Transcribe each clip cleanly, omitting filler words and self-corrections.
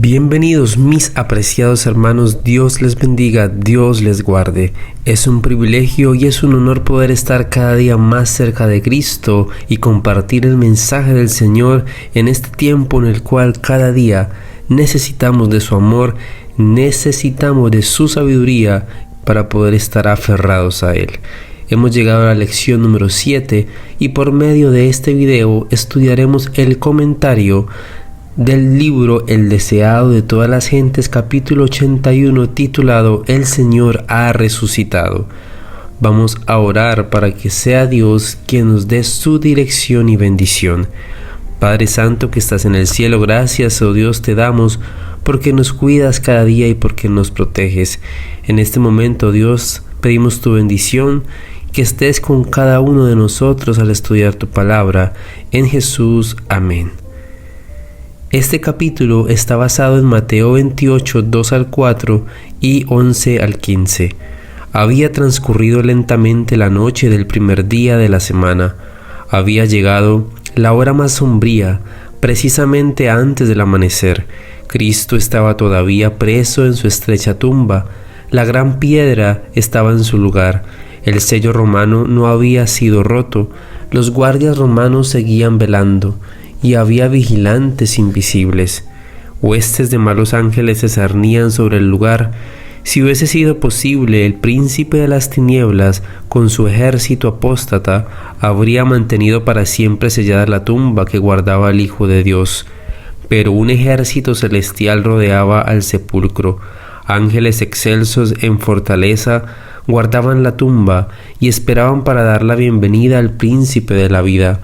Bienvenidos mis apreciados hermanos, Dios les bendiga, Dios les guarde. Es un privilegio y es un honor poder estar cada día más cerca de Cristo y compartir el mensaje del Señor en este tiempo en el cual cada día necesitamos de su amor, necesitamos de su sabiduría para poder estar aferrados a Él. Hemos llegado a la lección número 7 y por medio de este video estudiaremos el comentario del libro El deseado de todas las gentes, capítulo 81, titulado El Señor ha resucitado. Vamos a orar para que sea Dios quien nos dé su dirección y bendición. Padre Santo que estás en el cielo, gracias, oh Dios, te damos porque nos cuidas cada día y porque nos proteges. En este momento, Dios, pedimos tu bendición, que estés con cada uno de nosotros al estudiar tu palabra. En Jesús, amén. Este capítulo está basado en Mateo 28, 2 al 4 y 11 al 15. Había transcurrido lentamente la noche del primer día de la semana. Había llegado la hora más sombría, precisamente antes del amanecer. Cristo estaba todavía preso en su estrecha tumba. La gran piedra estaba en su lugar. El sello romano no había sido roto. Los guardias romanos seguían velando. Y había vigilantes invisibles. Huestes de malos ángeles se cernían sobre el lugar. Si hubiese sido posible, el príncipe de las tinieblas, con su ejército apóstata, habría mantenido para siempre sellada la tumba que guardaba al Hijo de Dios. Pero un ejército celestial rodeaba al sepulcro. Ángeles excelsos en fortaleza guardaban la tumba y esperaban para dar la bienvenida al príncipe de la vida.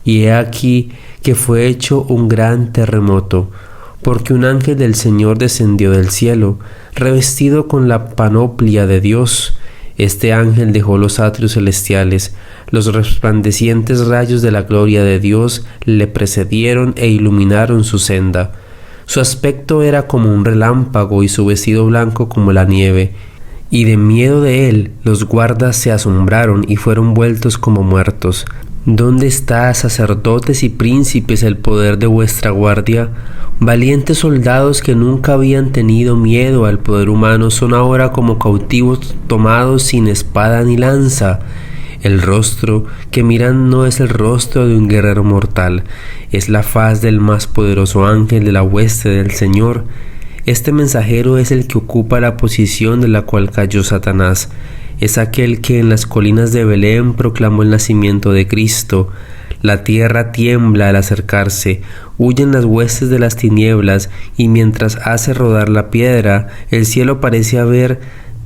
Y he aquí que fue hecho un gran terremoto, porque un ángel del Señor descendió del cielo, revestido con la panoplia de Dios. Este ángel dejó los atrios celestiales. Los resplandecientes rayos de la gloria de Dios le precedieron e iluminaron su senda. Su aspecto era como un relámpago y su vestido blanco como la nieve. Y de miedo de él, los guardas se asombraron y fueron vueltos como muertos. ¿Dónde está, sacerdotes y príncipes, el poder de vuestra guardia? Valientes soldados que nunca habían tenido miedo al poder humano son ahora como cautivos tomados sin espada ni lanza. El rostro que miran no es el rostro de un guerrero mortal, es la faz del más poderoso ángel de la hueste del Señor. Este mensajero es el que ocupa la posición de la cual cayó Satanás. Es aquel que en las colinas de Belén proclamó el nacimiento de Cristo. La tierra tiembla al acercarse, huyen las huestes de las tinieblas, y mientras hace rodar la piedra, el cielo parece haber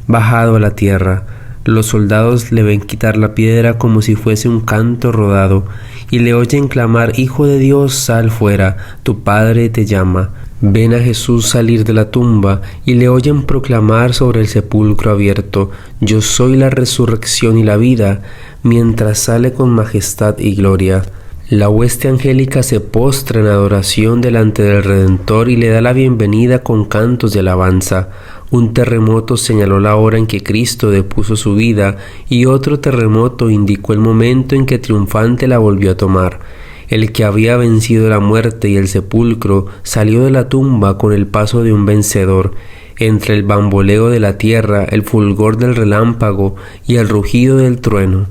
bajado a la tierra. Los soldados le ven quitar la piedra como si fuese un canto rodado, y le oyen clamar: Hijo de Dios, sal fuera, tu Padre te llama. Ven a Jesús salir de la tumba y le oyen proclamar sobre el sepulcro abierto: Yo soy la resurrección y la vida, mientras sale con majestad y gloria. La hueste angélica se postra en adoración delante del Redentor y le da la bienvenida con cantos de alabanza. Un terremoto señaló la hora en que Cristo depuso su vida y otro terremoto indicó el momento en que triunfante la volvió a tomar. El que había vencido la muerte y el sepulcro salió de la tumba con el paso de un vencedor. Entre el bamboleo de la tierra, el fulgor del relámpago y el rugido del trueno.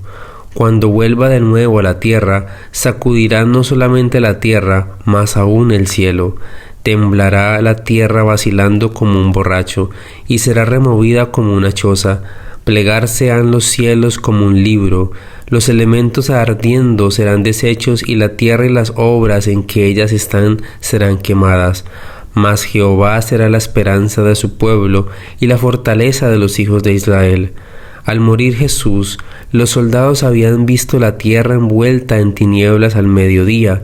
Cuando vuelva de nuevo a la tierra, sacudirá no solamente la tierra, más aún el cielo. Temblará la tierra vacilando como un borracho, y será removida como una choza. Plegarse han los cielos como un libro, los elementos ardiendo serán deshechos y la tierra y las obras en que ellas están serán quemadas. Mas Jehová será la esperanza de su pueblo y la fortaleza de los hijos de Israel. Al morir Jesús, los soldados habían visto la tierra envuelta en tinieblas al mediodía,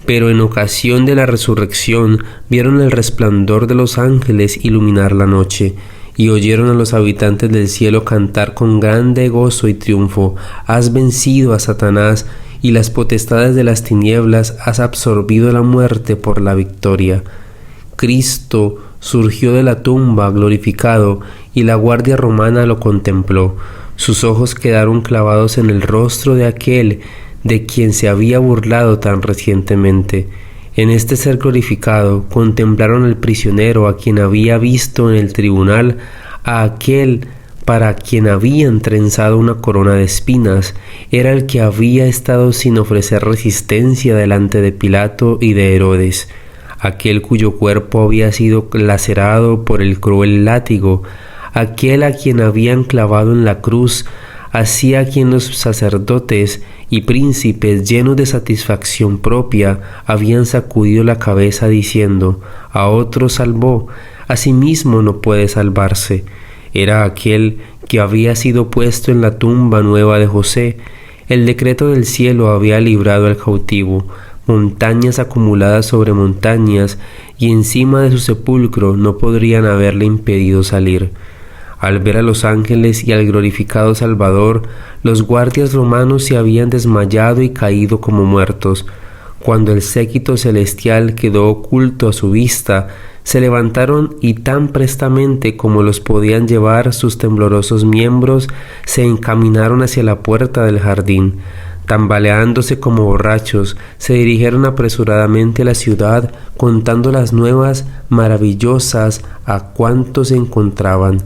pero en ocasión de la resurrección vieron el resplandor de los ángeles iluminar la noche. Y oyeron a los habitantes del cielo cantar con grande gozo y triunfo: Has vencido a Satanás y las potestades de las tinieblas, has absorbido la muerte por la victoria. Cristo surgió de la tumba glorificado y la guardia romana lo contempló. Sus ojos quedaron clavados en el rostro de aquel de quien se había burlado tan recientemente. En este ser glorificado contemplaron al prisionero a quien había visto en el tribunal, a aquel para quien habían trenzado una corona de espinas. Era el que había estado sin ofrecer resistencia delante de Pilato y de Herodes, aquel cuyo cuerpo había sido lacerado por el cruel látigo, aquel a quien habían clavado en la cruz, así a quien los sacerdotes y príncipes, llenos de satisfacción propia, habían sacudido la cabeza diciendo: a otro salvó, a sí mismo no puede salvarse. Era aquel que había sido puesto en la tumba nueva de José. El decreto del cielo había librado al cautivo. Montañas acumuladas sobre montañas, y encima de su sepulcro no podrían haberle impedido salir. Al ver a los ángeles y al glorificado Salvador, los guardias romanos se habían desmayado y caído como muertos. Cuando el séquito celestial quedó oculto a su vista, se levantaron y tan prestamente como los podían llevar sus temblorosos miembros, se encaminaron hacia la puerta del jardín. Tambaleándose como borrachos, se dirigieron apresuradamente a la ciudad, contando las nuevas maravillosas a cuantos se encontraban.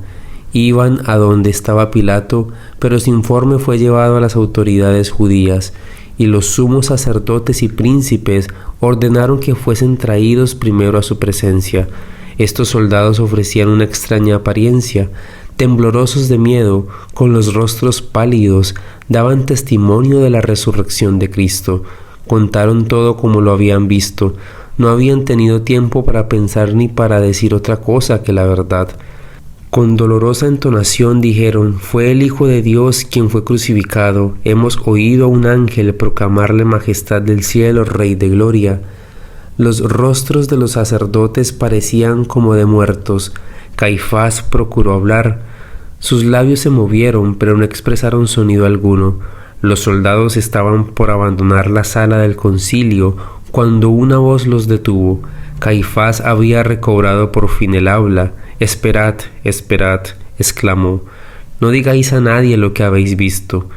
Iban a donde estaba Pilato, pero su informe fue llevado a las autoridades judías, y los sumos sacerdotes y príncipes ordenaron que fuesen traídos primero a su presencia. Estos soldados ofrecían una extraña apariencia. Temblorosos de miedo, con los rostros pálidos, daban testimonio de la resurrección de Cristo. Contaron todo como lo habían visto. No habían tenido tiempo para pensar ni para decir otra cosa que la verdad. Con dolorosa entonación dijeron: fue el Hijo de Dios quien fue crucificado. Hemos oído a un ángel proclamarle majestad del cielo, Rey de gloria. Los rostros de los sacerdotes parecían como de muertos. Caifás procuró hablar. Sus labios se movieron, pero no expresaron sonido alguno. Los soldados estaban por abandonar la sala del concilio cuando una voz los detuvo. Caifás había recobrado por fin el habla. «Esperad, esperad», exclamó, «no digáis a nadie lo que habéis visto».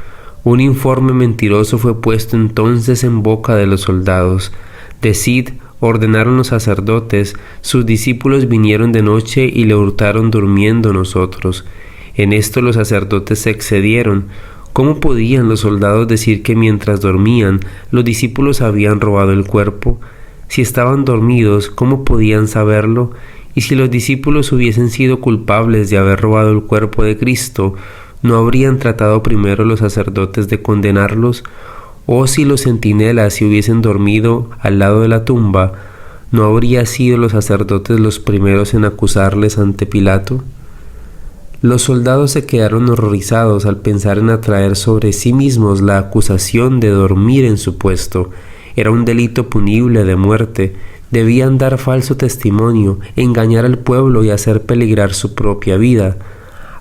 Un informe mentiroso fue puesto entonces en boca de los soldados. «Decid», ordenaron los sacerdotes, «sus discípulos vinieron de noche y le hurtaron durmiendo nosotros». En esto los sacerdotes se excedieron. ¿Cómo podían los soldados decir que mientras dormían los discípulos habían robado el cuerpo? Si estaban dormidos, ¿cómo podían saberlo? Y si los discípulos hubiesen sido culpables de haber robado el cuerpo de Cristo, ¿no habrían tratado primero los sacerdotes de condenarlos? O si los centinelas se hubiesen dormido al lado de la tumba, ¿no habrían sido los sacerdotes los primeros en acusarles ante Pilato? Los soldados se quedaron horrorizados al pensar en atraer sobre sí mismos la acusación de dormir en su puesto. Era un delito punible de muerte. Debían dar falso testimonio, engañar al pueblo y hacer peligrar su propia vida.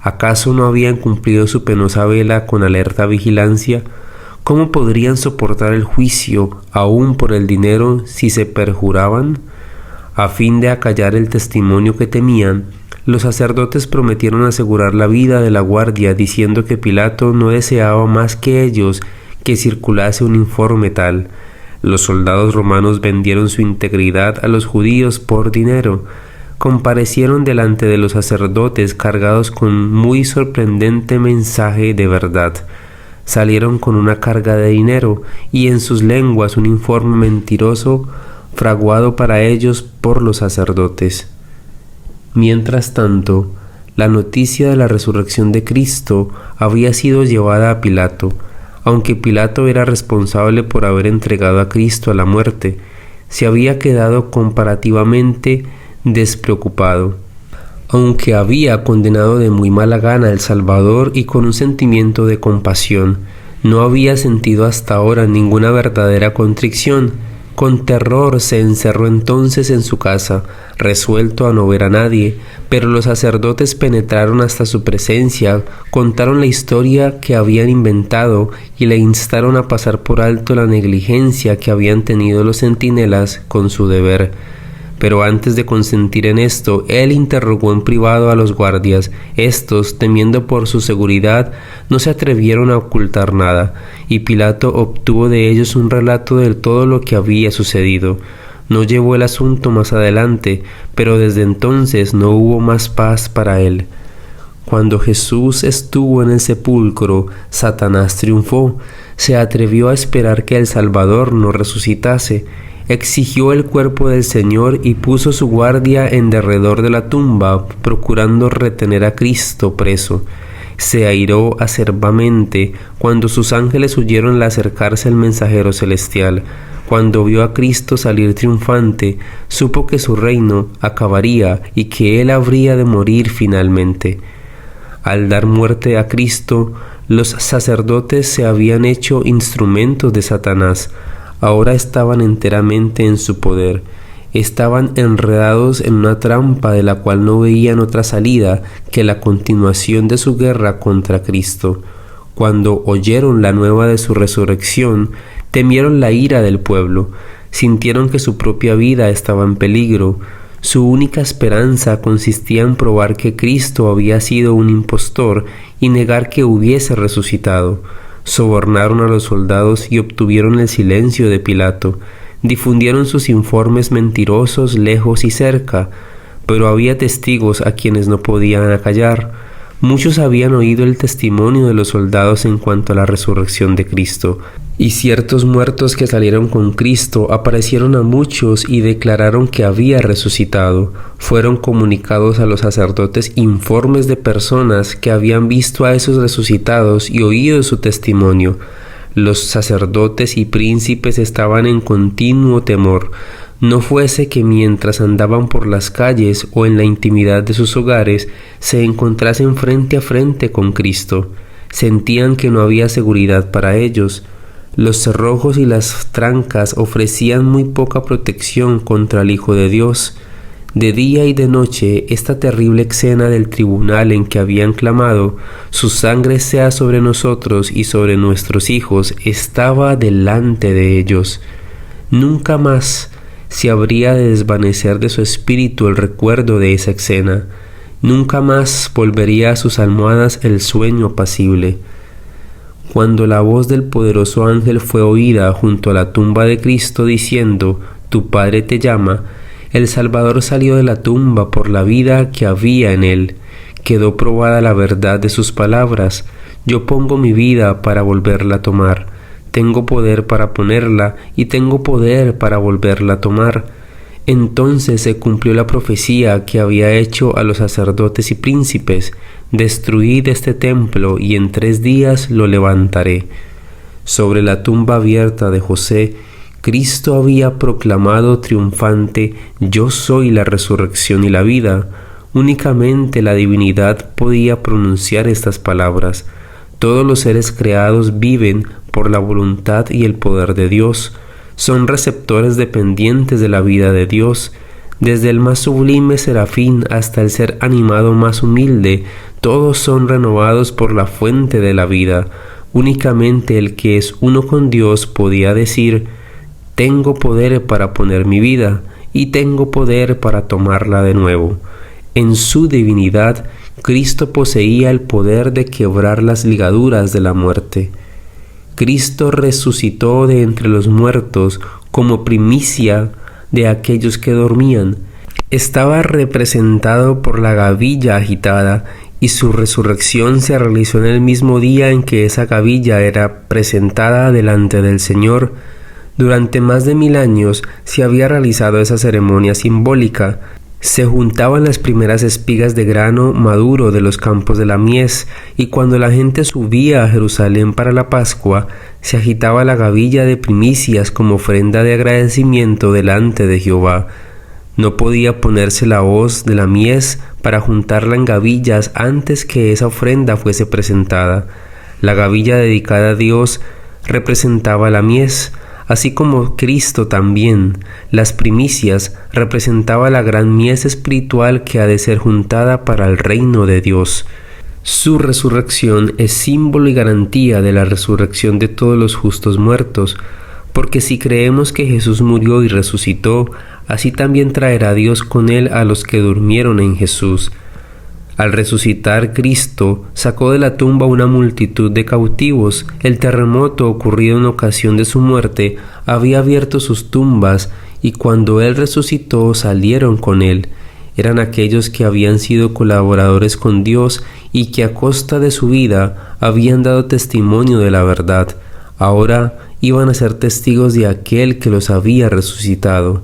¿Acaso no habían cumplido su penosa vela con alerta vigilancia? ¿Cómo podrían soportar el juicio, aún por el dinero, si se perjuraban? A fin de acallar el testimonio que temían, los sacerdotes prometieron asegurar la vida de la guardia, diciendo que Pilato no deseaba más que ellos que circulase un informe tal. Los soldados romanos vendieron su integridad a los judíos por dinero. Comparecieron delante de los sacerdotes cargados con muy sorprendente mensaje de verdad. Salieron con una carga de dinero y en sus lenguas un informe mentiroso fraguado para ellos por los sacerdotes. Mientras tanto, la noticia de la resurrección de Cristo había sido llevada a Pilato. Aunque Pilato era responsable por haber entregado a Cristo a la muerte, se había quedado comparativamente despreocupado. Aunque había condenado de muy mala gana al Salvador y con un sentimiento de compasión, no había sentido hasta ahora ninguna verdadera contrición. Con terror se encerró entonces en su casa, resuelto a no ver a nadie, pero los sacerdotes penetraron hasta su presencia, contaron la historia que habían inventado y le instaron a pasar por alto la negligencia que habían tenido los centinelas con su deber. Pero antes de consentir en esto, él interrogó en privado a los guardias. Estos, temiendo por su seguridad, no se atrevieron a ocultar nada, y Pilato obtuvo de ellos un relato de todo lo que había sucedido. no llevó el asunto más adelante, pero desde entonces no hubo más paz para él. Cuando Jesús estuvo en el sepulcro, Satanás triunfó, se atrevió a esperar que el Salvador no resucitase, exigió el cuerpo del Señor y puso su guardia en derredor de la tumba, procurando retener a Cristo preso. Se airó acerbamente cuando sus ángeles huyeron al acercarse al mensajero celestial. Cuando vio a Cristo salir triunfante, supo que su reino acabaría y que él habría de morir finalmente. Al dar muerte a Cristo, los sacerdotes se habían hecho instrumentos de Satanás. Ahora estaban enteramente en su poder. Estaban enredados en una trampa de la cual no veían otra salida que la continuación de su guerra contra Cristo. Cuando oyeron la nueva de su resurrección, temieron la ira del pueblo, sintieron que su propia vida estaba en peligro. Su única esperanza consistía en probar que Cristo había sido un impostor y negar que hubiese resucitado. Sobornaron a los soldados y obtuvieron el silencio de Pilato. Difundieron sus informes mentirosos lejos y cerca, pero había testigos a quienes no podían acallar. Muchos habían oído el testimonio de los soldados en cuanto a la resurrección de Cristo, y ciertos muertos que salieron con Cristo aparecieron a muchos y declararon que había resucitado. Fueron comunicados a los sacerdotes informes de personas que habían visto a esos resucitados y oído su testimonio. Los sacerdotes y príncipes estaban en continuo temor. No fuese que mientras andaban por las calles o en la intimidad de sus hogares se encontrasen frente a frente con Cristo. Sentían que no había seguridad para ellos. Los cerrojos y las trancas ofrecían muy poca protección contra el Hijo de Dios. De día y de noche, esta terrible escena del tribunal en que habían clamado, su sangre sea sobre nosotros y sobre nuestros hijos, estaba delante de ellos. Nunca más se habría de desvanecer de su espíritu el recuerdo de esa escena. Nunca más volvería a sus almohadas el sueño apacible. Cuando la voz del poderoso ángel fue oída junto a la tumba de Cristo diciendo, «Tu Padre te llama», el Salvador salió de la tumba por la vida que había en él. Quedó probada la verdad de sus palabras. «Yo pongo mi vida para volverla a tomar. Tengo poder para ponerla y tengo poder para volverla a tomar». Entonces se cumplió la profecía que había hecho a los sacerdotes y príncipes: «Destruid este templo y en 3 días lo levantaré». Sobre la tumba abierta de José, Cristo había proclamado triunfante: «Yo soy la resurrección y la vida». Únicamente la divinidad podía pronunciar estas palabras. Todos los seres creados viven por la voluntad y el poder de Dios. Son receptores dependientes de la vida de Dios. Desde el más sublime serafín hasta el ser animado más humilde, todos son renovados por la fuente de la vida. Únicamente el que es uno con Dios podía decir: «Tengo poder para poner mi vida y tengo poder para tomarla de nuevo». En su divinidad, Cristo poseía el poder de quebrar las ligaduras de la muerte. Cristo resucitó de entre los muertos como primicia de aquellos que dormían. Estaba representado por la gavilla agitada, y su resurrección se realizó en el mismo día en que esa gavilla era presentada delante del Señor. Durante más de 1000 años se había realizado esa ceremonia simbólica. Se juntaban las primeras espigas de grano maduro de los campos de la mies, y cuando la gente subía a Jerusalén para la Pascua, se agitaba la gavilla de primicias como ofrenda de agradecimiento delante de Jehová. No podía ponerse la hoz de la mies para juntarla en gavillas antes que esa ofrenda fuese presentada. La gavilla dedicada a Dios representaba la mies, así como Cristo también. Las primicias representaba la gran mies espiritual que ha de ser juntada para el reino de Dios. Su resurrección es símbolo y garantía de la resurrección de todos los justos muertos, porque si creemos que Jesús murió y resucitó, así también traerá Dios con él a los que durmieron en Jesús. Al resucitar Cristo, sacó de la tumba una multitud de cautivos. El terremoto ocurrido en ocasión de su muerte había abierto sus tumbas, y cuando Él resucitó salieron con Él. Eran aquellos que habían sido colaboradores con Dios y que a costa de su vida habían dado testimonio de la verdad. Ahora iban a ser testigos de aquel que los había resucitado.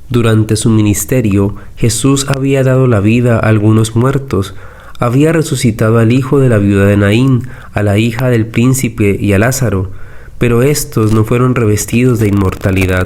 Durante su ministerio, Jesús había dado la vida a algunos muertos. Había resucitado al hijo de la viuda de Naín, a la hija del príncipe y a Lázaro, pero estos no fueron revestidos de inmortalidad.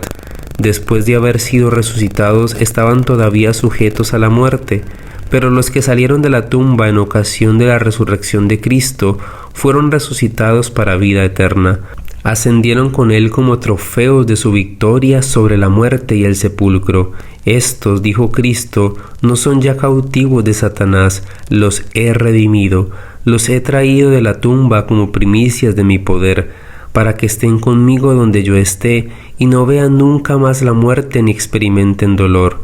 Después de haber sido resucitados, estaban todavía sujetos a la muerte, pero los que salieron de la tumba en ocasión de la resurrección de Cristo fueron resucitados para vida eterna. Ascendieron con Él como trofeos de su victoria sobre la muerte y el sepulcro. Estos, dijo Cristo, no son ya cautivos de Satanás, los he redimido, los he traído de la tumba como primicias de mi poder, para que estén conmigo donde yo esté y no vean nunca más la muerte ni experimenten dolor.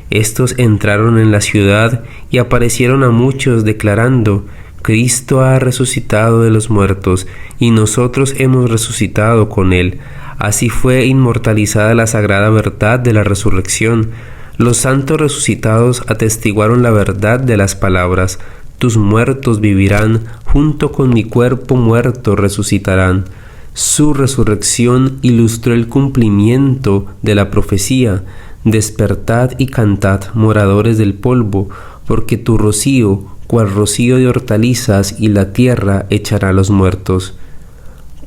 Estos entraron en la ciudad y aparecieron a muchos declarando: Cristo ha resucitado de los muertos, y nosotros hemos resucitado con Él. Así fue inmortalizada la sagrada verdad de la resurrección. Los santos resucitados atestiguaron la verdad de las palabras: tus muertos vivirán, junto con mi cuerpo muerto resucitarán. Su resurrección ilustró el cumplimiento de la profecía: despertad y cantad, moradores del polvo, porque tu rocío, cual rocío de hortalizas, y la tierra echará a los muertos.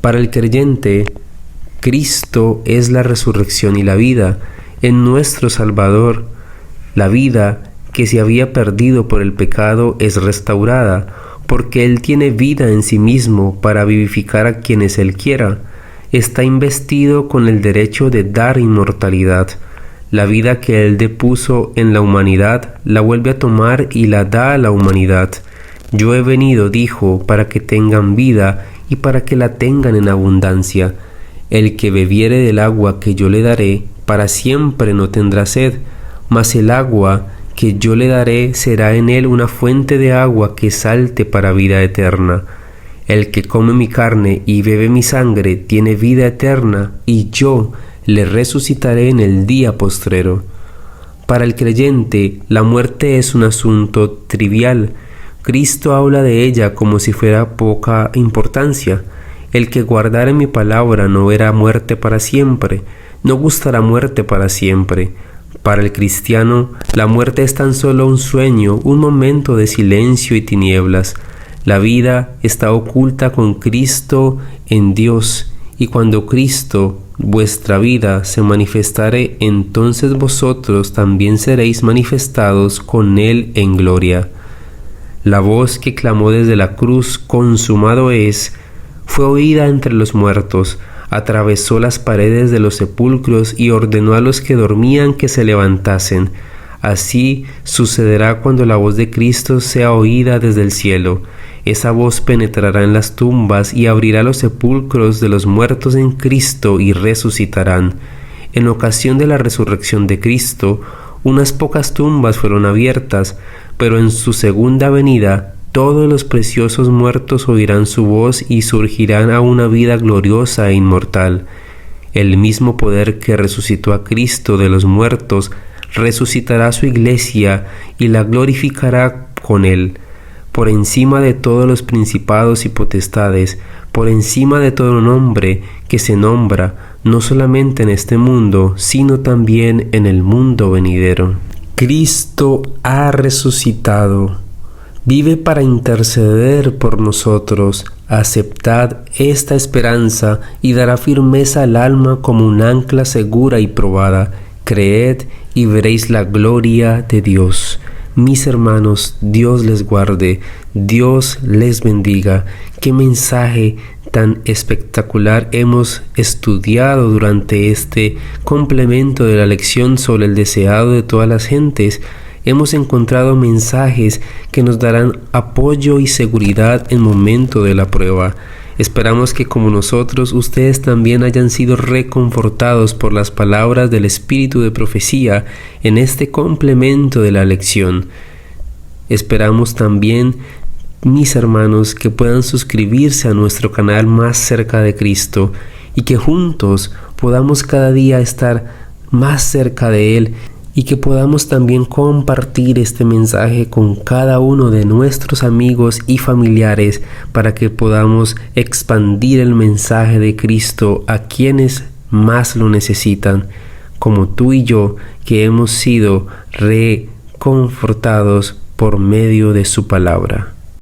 Para el creyente, Cristo es la resurrección y la vida. En nuestro Salvador, la vida que se había perdido por el pecado es restaurada, porque Él tiene vida en sí mismo para vivificar a quienes Él quiera. Está investido con el derecho de dar inmortalidad. La vida que Él depuso en la humanidad la vuelve a tomar y la da a la humanidad. Yo he venido, dijo, para que tengan vida y para que la tengan en abundancia. El que bebiere del agua que yo le daré, para siempre no tendrá sed, mas el agua que yo le daré será en él una fuente de agua que salte para vida eterna. El que come mi carne y bebe mi sangre tiene vida eterna, y yo le resucitaré en el día postrero. Para el creyente, la muerte es un asunto trivial. Cristo habla de ella como si fuera poca importancia. El que guardare mi palabra no verá muerte para siempre, no gustará muerte para siempre. Para el cristiano, la muerte es tan solo un sueño, un momento de silencio y tinieblas. La vida está oculta con Cristo en Dios, y cuando Cristo, vuestra vida, se manifestare, entonces vosotros también seréis manifestados con Él en gloria. La voz que clamó desde la cruz: consumado es, fue oída entre los muertos, atravesó las paredes de los sepulcros y ordenó a los que dormían que se levantasen. Así sucederá cuando la voz de Cristo sea oída desde el cielo. Esa voz penetrará en las tumbas y abrirá los sepulcros de los muertos en Cristo y resucitarán. En ocasión de la resurrección de Cristo, unas pocas tumbas fueron abiertas, pero en su segunda venida todos los preciosos muertos oirán su voz y surgirán a una vida gloriosa e inmortal. El mismo poder que resucitó a Cristo de los muertos resucitará a su iglesia y la glorificará con Él. Por encima de todos los principados y potestades, por encima de todo nombre que se nombra, no solamente en este mundo, sino también en el mundo venidero. Cristo ha resucitado. Vive para interceder por nosotros. Aceptad esta esperanza y dará firmeza al alma como un ancla segura y probada. Creed y veréis la gloria de Dios. Mis hermanos, Dios les guarde, Dios les bendiga. Qué mensaje tan espectacular hemos estudiado durante este complemento de la lección sobre el deseado de todas las gentes. Hemos encontrado mensajes que nos darán apoyo y seguridad en momento de la prueba. Esperamos que, como nosotros, ustedes también hayan sido reconfortados por las palabras del Espíritu de profecía en este complemento de la lección. Esperamos también, mis hermanos, que puedan suscribirse a nuestro canal Más Cerca de Cristo y que juntos podamos cada día estar más cerca de Él y que podamos también compartir este mensaje con cada uno de nuestros amigos y familiares para que podamos expandir el mensaje de Cristo a quienes más lo necesitan, como tú y yo, que hemos sido reconfortados por medio de su palabra.